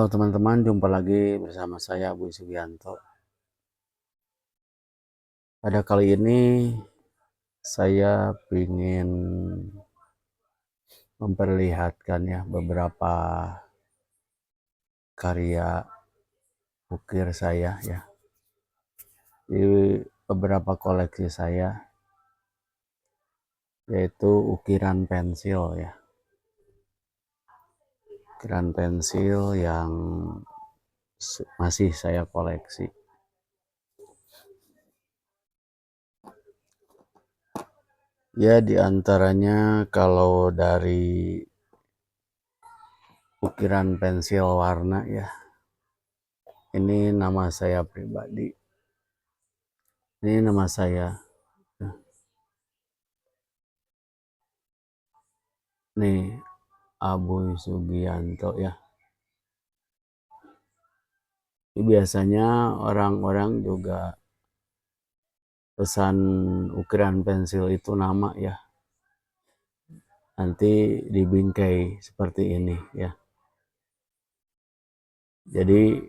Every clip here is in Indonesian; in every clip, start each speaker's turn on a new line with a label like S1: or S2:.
S1: Halo teman-teman, jumpa lagi bersama saya Budi Sugianto. Pada kali ini saya ingin memperlihatkan ya beberapa karya ukir saya ya. Di beberapa koleksi saya, yaitu ukiran pensil ya. Ukiran pensil yang masih saya koleksi. Ya, diantaranya kalau dari ukiran pensil warna ya, ini nama saya pribadi. Ini nama saya. Nih, Budi Sugianto ya. Biasanya orang-orang juga pesan ukiran pensil itu nama ya. Nanti dibingkai seperti ini ya. Jadi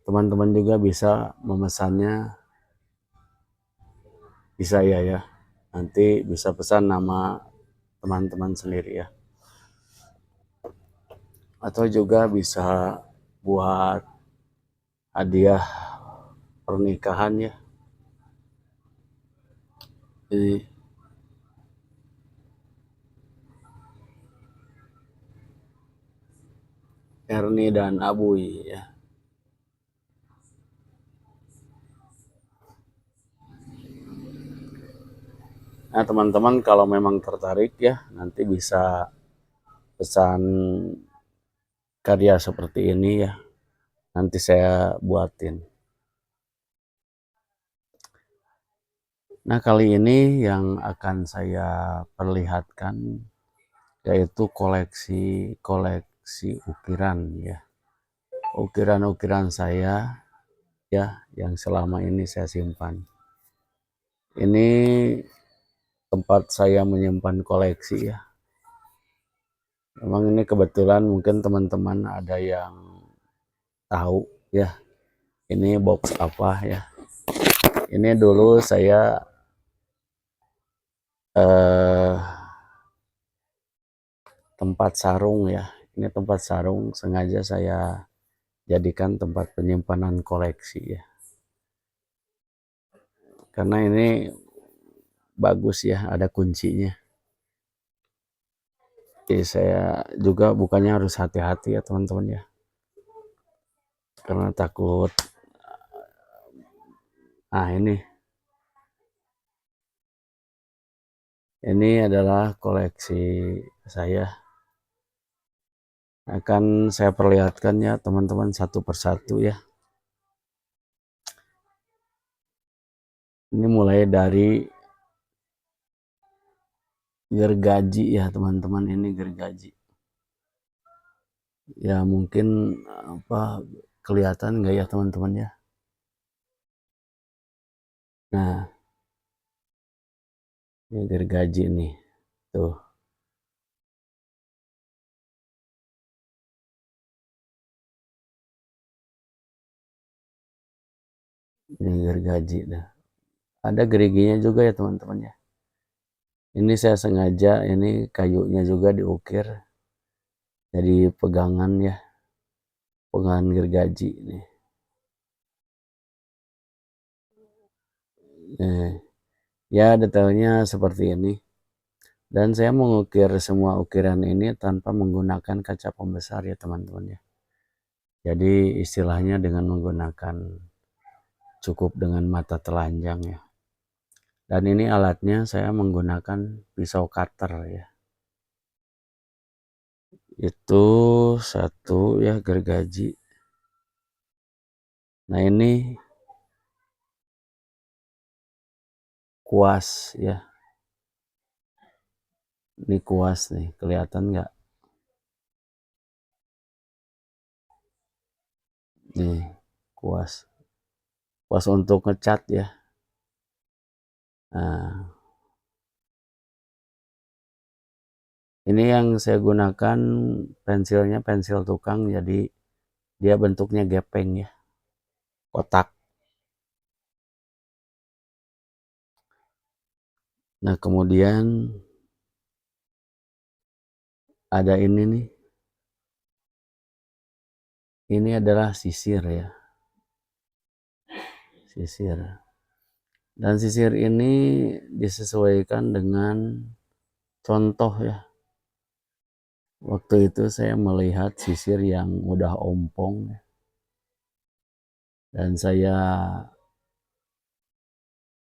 S1: teman-teman juga bisa memesannya di saya ya. Nanti bisa pesan nama teman-teman sendiri ya. Atau juga bisa buat hadiah pernikahan ya. Jadi Erni dan Abuy ya. Nah teman-teman kalau memang tertarik ya, nanti bisa pesan karya seperti ini ya. Nanti saya buatin. Nah kali ini yang akan saya perlihatkan yaitu koleksi ukiran ya. Ukiran-ukiran saya ya yang selama ini saya simpan. Ini tempat saya menyimpan koleksi ya. Memang ini kebetulan mungkin teman-teman ada yang tahu ya. Ini box apa ya. Ini dulu saya tempat sarung ya. Ini tempat sarung sengaja saya jadikan tempat penyimpanan koleksi ya. Karena ini bagus ya, ada kuncinya. Jadi saya juga bukannya harus hati-hati ya teman-teman ya. Karena takut. Nah ini adalah koleksi saya. Akan saya perlihatkan ya teman-teman satu persatu ya. Ini mulai dari gergaji ya teman-teman, ini gergaji. Ya mungkin apa kelihatan nggak ya teman-teman ya. Nah ini gergaji nih tuh. Ini gergaji dah. Ada geriginya juga ya teman-teman ya. Ini saya sengaja, ini kayunya juga diukir jadi pegangan ya, pegangan gergaji nih. Ya detailnya seperti ini. Dan saya mengukir semua ukiran ini tanpa menggunakan kaca pembesar ya teman-teman ya. Jadi istilahnya dengan menggunakan cukup dengan mata telanjang ya. Dan ini alatnya saya menggunakan pisau cutter ya. Itu satu ya gergaji. Nah ini kuas ya. Ini kuas nih, kelihatan nggak? Nih kuas. Kuas untuk ngecat ya. Nah Ini yang saya gunakan pensilnya pensil tukang, jadi dia bentuknya gepeng ya, kotak. Nah kemudian ada ini nih, ini adalah sisir ya, sisir. Dan sisir ini disesuaikan dengan contoh ya. Waktu itu saya melihat sisir yang udah ompong ya, dan saya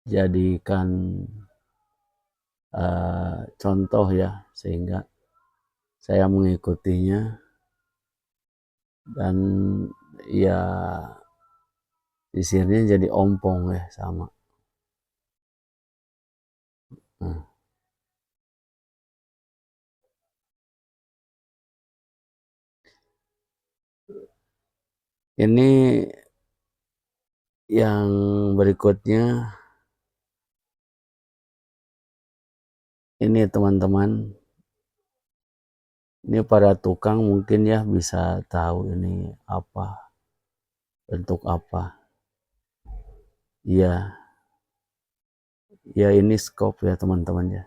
S1: jadikan contoh ya, sehingga saya mengikutinya dan ya sisirnya jadi ompong ya sama. Nah, ini yang berikutnya, ini teman-teman, ini para tukang mungkin ya bisa tahu ini apa, bentuk apa. Iya, ya ini scope ya teman-teman ya.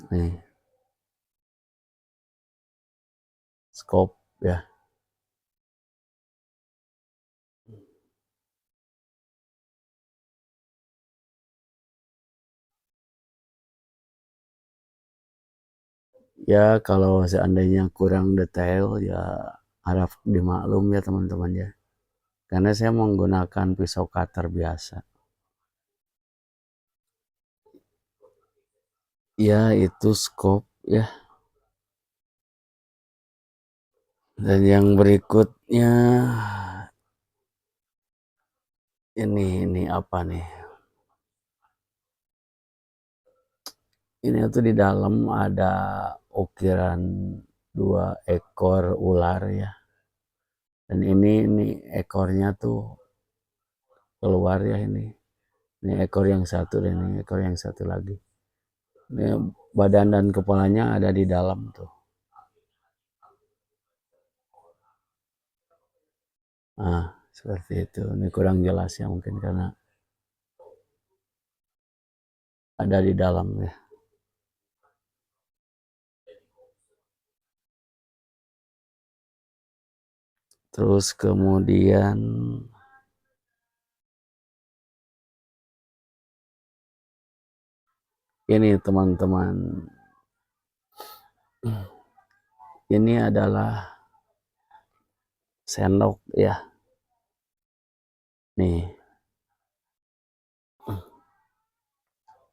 S1: Nih, scope ya. Ya kalau seandainya kurang detail ya harap dimaklum ya teman-teman ya. Karena saya menggunakan pisau cutter biasa. Ya itu scope ya. Dan yang berikutnya ini apa nih? Ini tuh di dalam ada ukiran 2 ekor ular ya. Dan ini ekornya tuh keluar ya ini. Ini ekor yang satu dan ini ekor yang satu lagi. Ini badan dan kepalanya ada di dalam tuh. Nah, seperti itu. Ini kurang jelas ya mungkin karena ada di dalam ya. Terus kemudian ini teman-teman, ini adalah sendok ya. Nih,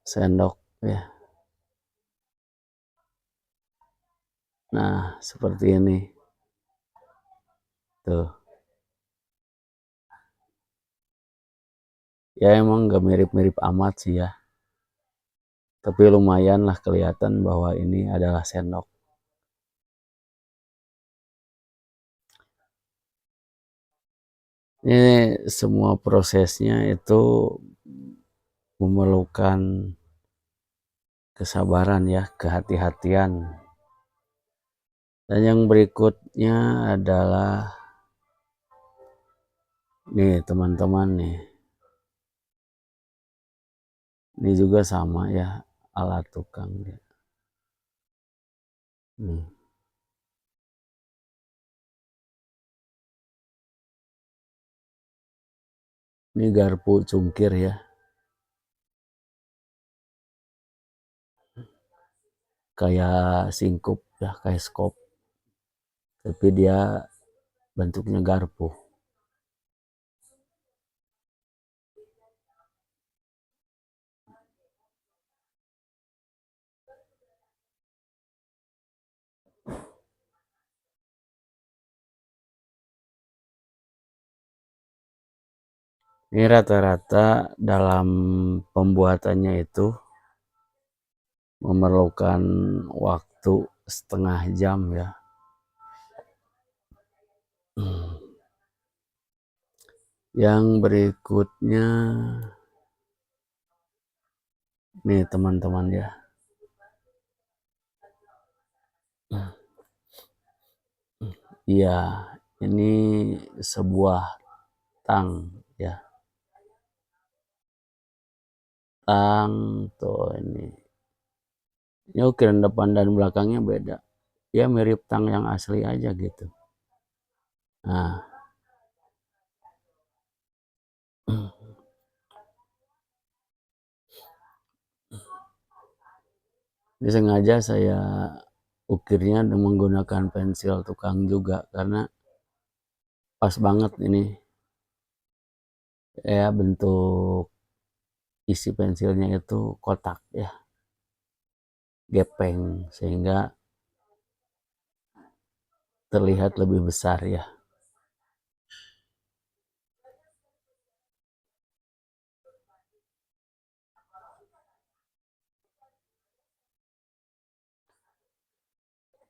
S1: sendok ya. Nah, seperti ini. Tuh. Ya emang gak mirip-mirip amat sih ya. Tapi lumayan lah kelihatan bahwa ini adalah sendok. Ini semua prosesnya itu memerlukan kesabaran ya, kehati-hatian. Dan yang berikutnya adalah nih teman-teman nih. Ini juga sama ya, alat tukang ya. Nih. Ini garpu cungkir ya. Kayak singkup ya, kayak skop. Tapi dia bentuknya garpu. Ini rata-rata dalam pembuatannya itu memerlukan waktu setengah jam ya. Yang berikutnya nih teman-teman ya. Iya, ini sebuah tang ya, tang tuh ini. Ini ukiran depan dan belakangnya beda. Ya mirip tang yang asli aja gitu. Nah, ini sengaja saya ukirnya menggunakan pensil tukang juga karena pas banget ini ya bentuk isi pensilnya itu kotak ya, gepeng sehingga terlihat lebih besar ya.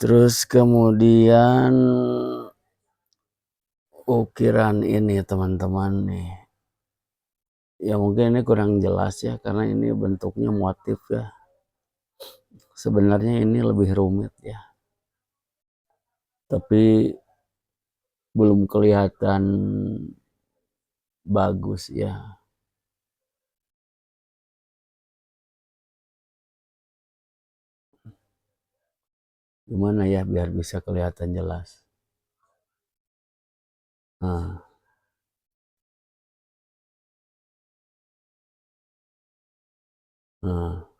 S1: Terus kemudian ukiran ini teman-teman nih, ya mungkin ini kurang jelas ya karena ini bentuknya motif ya. Sebenarnya ini lebih rumit ya, tapi belum kelihatan bagus ya. Gimana ya biar bisa kelihatan jelas. Nah, nah.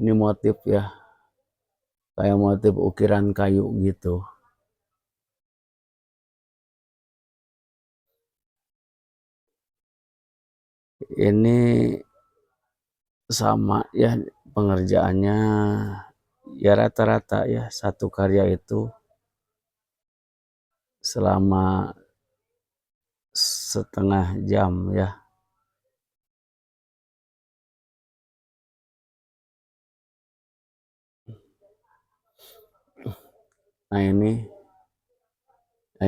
S1: Ini motif ya, kayak motif ukiran kayu gitu. Ini sama ya pengerjaannya, ya rata-rata ya satu karya itu selama setengah jam ya. Nah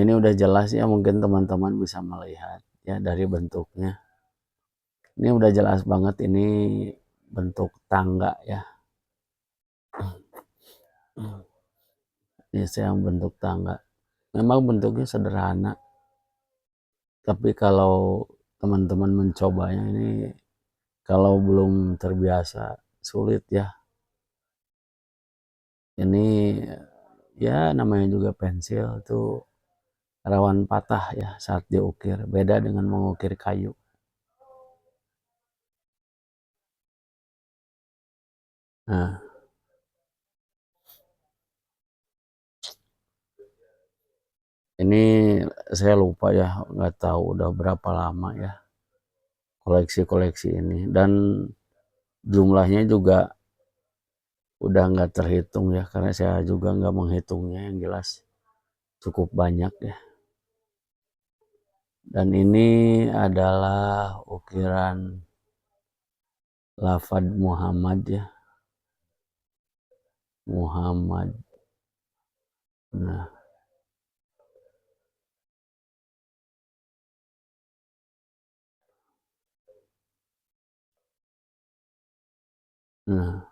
S1: ini udah jelas ya, mungkin teman-teman bisa melihat ya dari bentuknya. Ini udah jelas banget ini bentuk tangga ya. Ini saya bentuk tangga. Memang bentuknya sederhana, tapi kalau teman-teman mencobanya ini kalau belum terbiasa sulit ya. Ini ya namanya juga pensil itu rawan patah ya saat diukir. Beda dengan mengukir kayu. Nah, ini saya lupa ya, nggak tahu udah berapa lama ya koleksi-koleksi ini. Dan jumlahnya juga udah nggak terhitung ya, karena saya juga nggak menghitungnya, yang jelas cukup banyak ya. Dan ini adalah ukiran Lafad Muhammad ya. Muhammad. Nah, nah,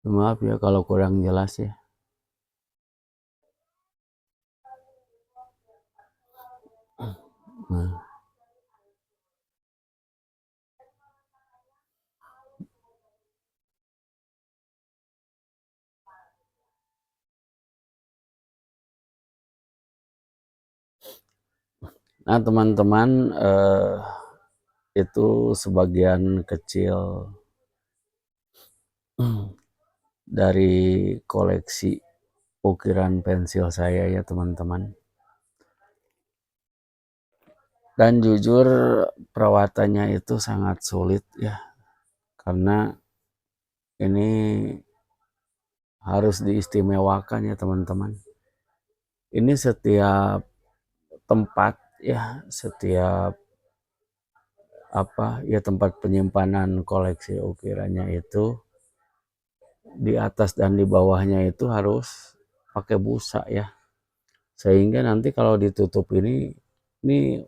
S1: maaf ya kalau kurang jelas ya. Nah, nah teman-teman, itu sebagian kecil dari koleksi ukiran pensil saya ya teman-teman. Dan jujur perawatannya itu sangat sulit ya, karena ini harus diistimewakan ya teman-teman. Ini setiap tempat ya, setiap apa ya tempat penyimpanan koleksi ukirannya itu di atas dan di bawahnya itu harus pakai busa ya, sehingga nanti kalau ditutup ini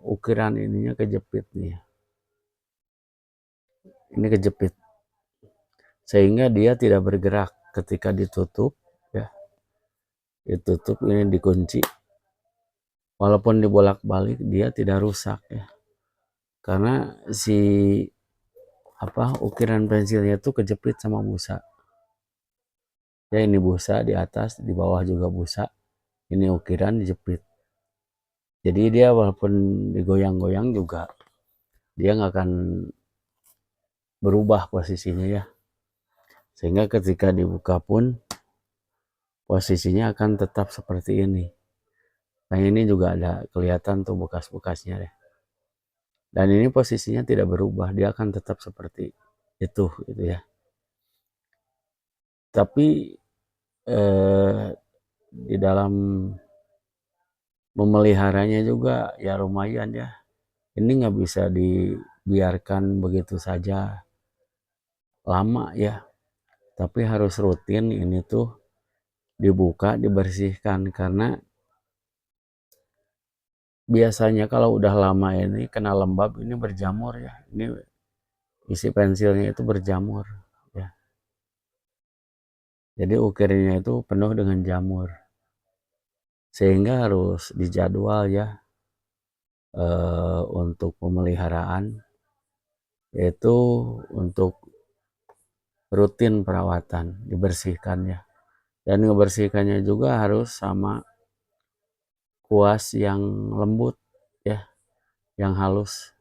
S1: ukiran ininya kejepit nih ya. Ini kejepit sehingga dia tidak bergerak ketika ditutup ya. Ditutup, ini dikunci, walaupun dibolak-balik dia tidak rusak ya, karena si ukiran pensilnya itu kejepit sama busa ya. Ini busa di atas, di bawah juga busa, ini ukiran dijepit, jadi dia walaupun digoyang-goyang juga dia nggak akan berubah posisinya ya, sehingga ketika dibuka pun posisinya akan tetap seperti ini. Nah ini juga ada kelihatan tuh bekas-bekasnya ya, dan ini posisinya tidak berubah, dia akan tetap seperti itu gitu ya. Tapi di dalam memeliharanya juga ya lumayan ya, ini nggak bisa dibiarkan begitu saja lama ya, tapi harus rutin ini tuh dibuka, dibersihkan, karena biasanya kalau udah lama ini kena lembab ini berjamur ya, ini isi pensilnya itu berjamur ya, jadi ukirnya itu penuh dengan jamur, sehingga harus dijadwal ya untuk pemeliharaan, yaitu untuk rutin perawatan, dibersihkannya, dan ngebersihkannya juga harus sama kuas yang lembut ya, yang halus,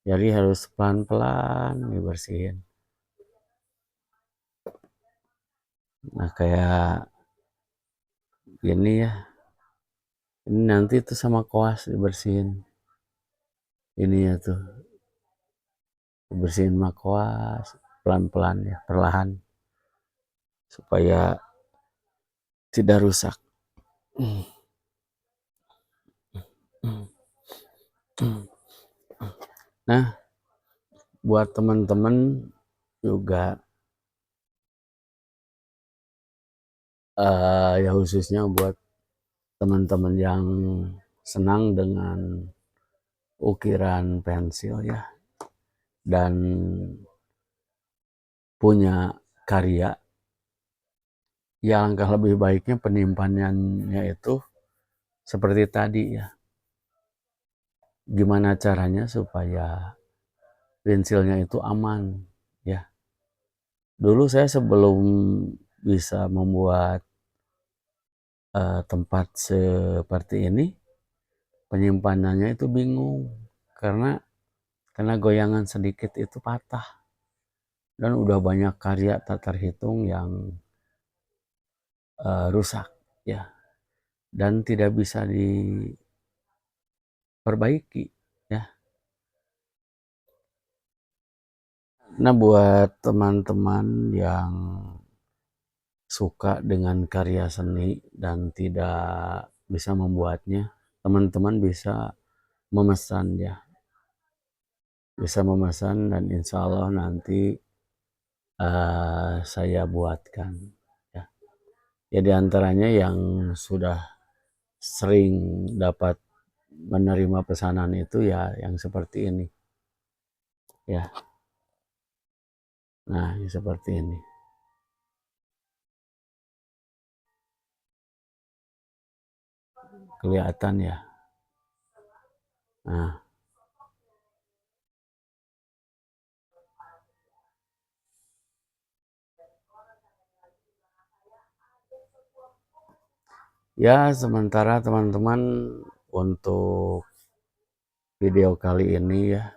S1: jadi harus pelan-pelan dibersihin. Nah kayak gini ya, ini nanti tuh sama kuas dibersihin, ini ya tuh dibersihin sama kuas pelan-pelan ya, perlahan, supaya tidak rusak. Nah buat teman-teman juga ya, khususnya buat teman-teman yang senang dengan ukiran pensil ya, dan punya karya, ya langkah lebih baiknya penyimpanannya itu seperti tadi ya. Gimana caranya supaya pensilnya itu aman ya. Dulu saya sebelum bisa membuat tempat seperti ini, penyimpanannya itu bingung, karena goyangan sedikit itu patah, dan udah banyak karya tak terhitung yang rusak ya, dan tidak bisa diperbaiki ya. Nah buat teman-teman yang suka dengan karya seni dan tidak bisa membuatnya, teman-teman bisa memesan ya, bisa memesan, dan insya Allah nanti saya buatkan ya. Ya diantaranya yang sudah sering dapat menerima pesanan itu ya yang seperti ini ya. Nah yang seperti ini kelihatan ya. Nah ya, sementara teman-teman untuk video kali ini ya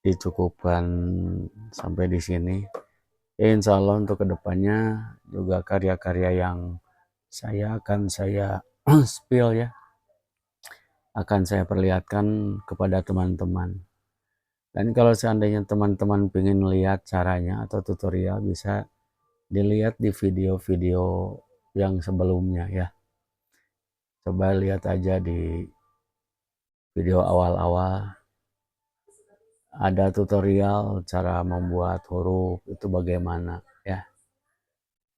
S1: dicukupkan sampai di sini. Ya, insya Allah untuk kedepannya juga karya-karya yang akan saya spill ya, akan saya perlihatkan kepada teman-teman. Dan kalau seandainya teman-teman ingin lihat caranya atau tutorial, bisa dilihat di video-video yang sebelumnya ya. Coba lihat aja di video awal-awal, ada tutorial cara membuat huruf itu bagaimana ya.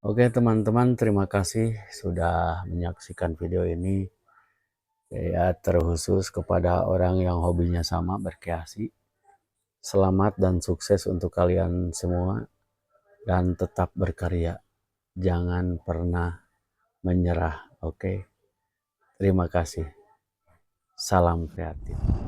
S1: Oke teman-teman, terima kasih sudah menyaksikan video ini. Ya, terkhusus kepada orang yang hobinya sama berkreasi. Selamat dan sukses untuk kalian semua dan tetap berkarya. Jangan pernah menyerah, oke? Terima kasih. Salam kreatif.